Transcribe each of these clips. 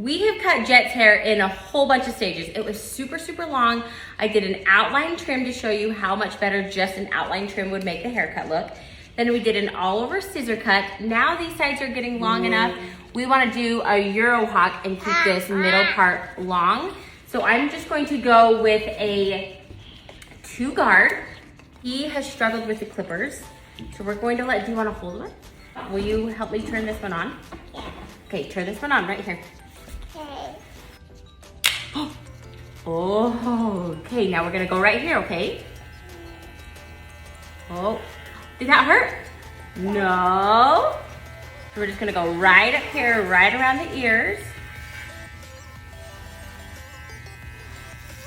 We have cut Jett's hair in a whole bunch of stages. It was super, super long. I did an outline trim to show you how much better just an outline trim would make the haircut look. Then we did an all over scissor cut. Now these sides are getting long enough. We wanna do a Euro hawk and keep this middle part long. So I'm just going to go with a 2 guard. He has struggled with the clippers. So we're going to do you wanna hold it? Will you help me turn this one on? Yeah. Okay, turn this one on right here. Okay. Oh, okay, now we're gonna go right here, okay? Oh, did that hurt? No. So we're just gonna go right up here, right around the ears.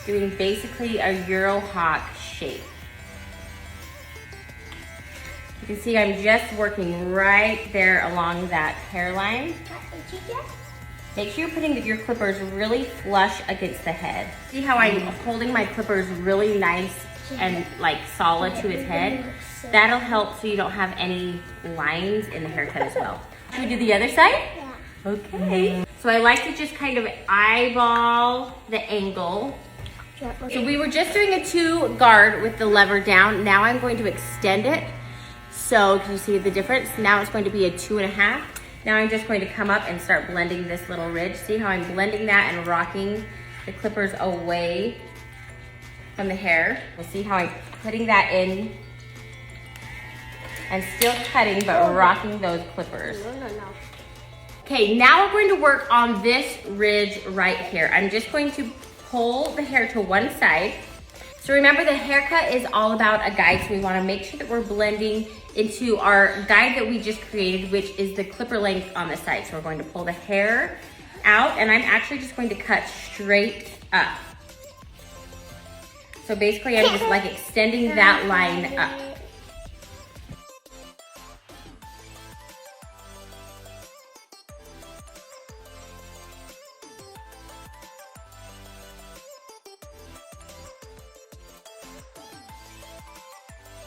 Doing basically a Euro hawk shape. You can see I'm just working right there along that hairline. Make sure you're putting your clippers really flush against the head. See how I'm holding my clippers really nice and like solid to his head? That'll help so you don't have any lines in the haircut as well. Should we do the other side? Yeah. Okay. So I like to just kind of eyeball the angle. So we were just doing a 2 guard with the lever down. Now I'm going to extend it. So can you see the difference? Now it's going to be a 2.5. Now I'm just going to come up and start blending this little ridge. See how I'm blending that and rocking the clippers away from the hair? We'll see how I'm putting that in and still cutting but rocking those clippers. No. Okay, now we're going to work on this ridge right here. I'm just going to pull the hair to one side. So remember, the haircut is all about a guide, so we wanna make sure that we're blending into our guide that we just created, which is the clipper length on the side. So we're going to pull the hair out, and I'm actually just going to cut straight up. So basically, I'm just like extending that line up.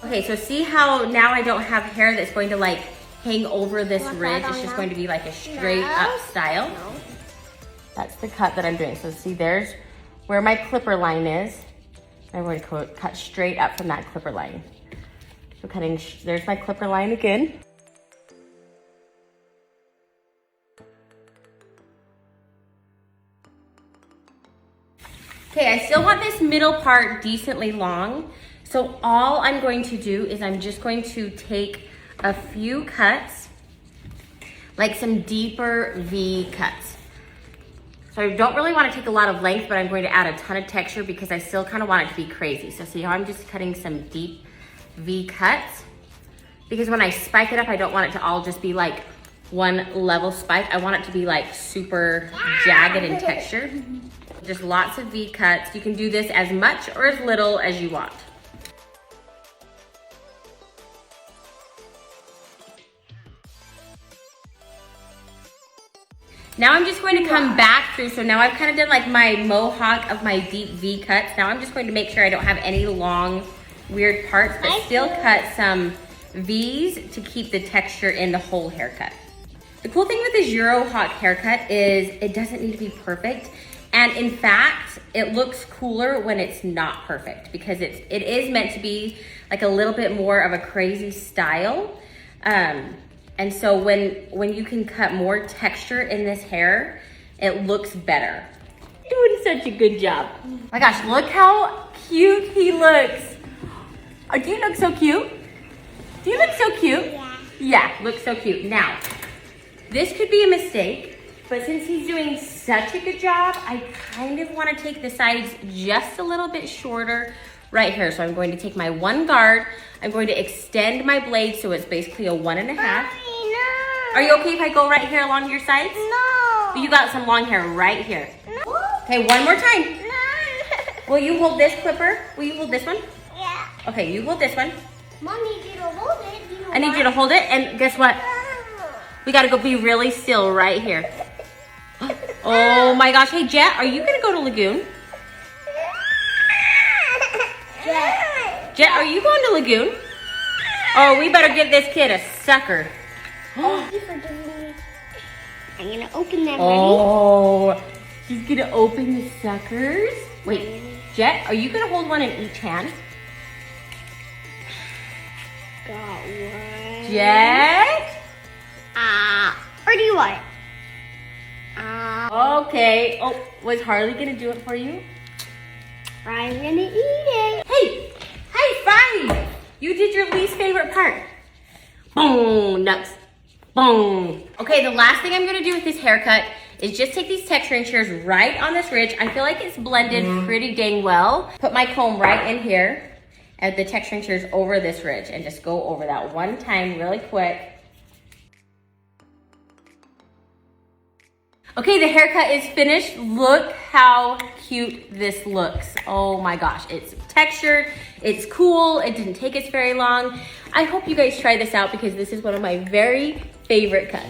Okay, so see how now I don't have hair that's going to like hang over this ridge. It's just going to be like a straight up style. No. That's the cut that I'm doing. So see, there's where my clipper line is. I'm going to cut straight up from that clipper line. So there's my clipper line again. Okay, I still want this middle part decently long. So all I'm going to do is I'm just going to take a few cuts, like some deeper V cuts. So I don't really want to take a lot of length, but I'm going to add a ton of texture because I still kind of want it to be crazy. So see how I'm just cutting some deep V cuts? Because when I spike it up, I don't want it to all just be like one level spike. I want it to be like super jagged in texture. Just lots of V cuts. You can do this as much or as little as you want. Now I'm just going to come back through. So now I've kind of done like my mohawk of my deep V cuts. Now I'm just going to make sure I don't have any long, weird parts, but still cut some V's to keep the texture in the whole haircut. The cool thing with this Euro hawk haircut is it doesn't need to be perfect. And in fact, it looks cooler when it's not perfect because it is meant to be like a little bit more of a crazy style. And so when you can cut more texture in this hair, it looks better. Doing such a good job. Oh my gosh, look how cute he looks. Oh, do you look so cute? Do you look so cute? Yeah. Yeah, looks so cute. Now, this could be a mistake, but since he's doing such a good job, I kind of want to take the sides just a little bit shorter right here. So I'm going to take my 1 guard. I'm going to extend my blade so it's basically a 1.5. Mommy, no. Are you okay if I go right here along your sides? No. You got some long hair right here. No. Okay, one more time. No. Will you hold this clipper? Will you hold this one? Yeah. Okay, you hold this one. Mom needs you to hold it. I need you to hold it, and guess what? We gotta go be really still right here. Oh my gosh, hey Jett, are you gonna go to Lagoon? Jett, are you going to Lagoon? Oh, we better give this kid a sucker. Thank you for giving me. I'm gonna open them. Oh, She's gonna open the suckers. Wait, Jett, are you gonna hold one in each hand? Got one. Jett? Or do you want it? Okay. Oh, was Harley gonna do it for you? I'm gonna eat it. Hey, high five! You did your least favorite part. Boom, nuts. Boom. Okay, the last thing I'm gonna do with this haircut is just take these texturing shears right on this ridge. I feel like it's blended pretty dang well. Put my comb right in here and the texturing shears over this ridge and just go over that one time really quick. Okay, the haircut is finished. Look how cute this looks. Oh my gosh, it's textured, it's cool, it didn't take us very long. I hope you guys try this out because this is one of my very favorite cuts.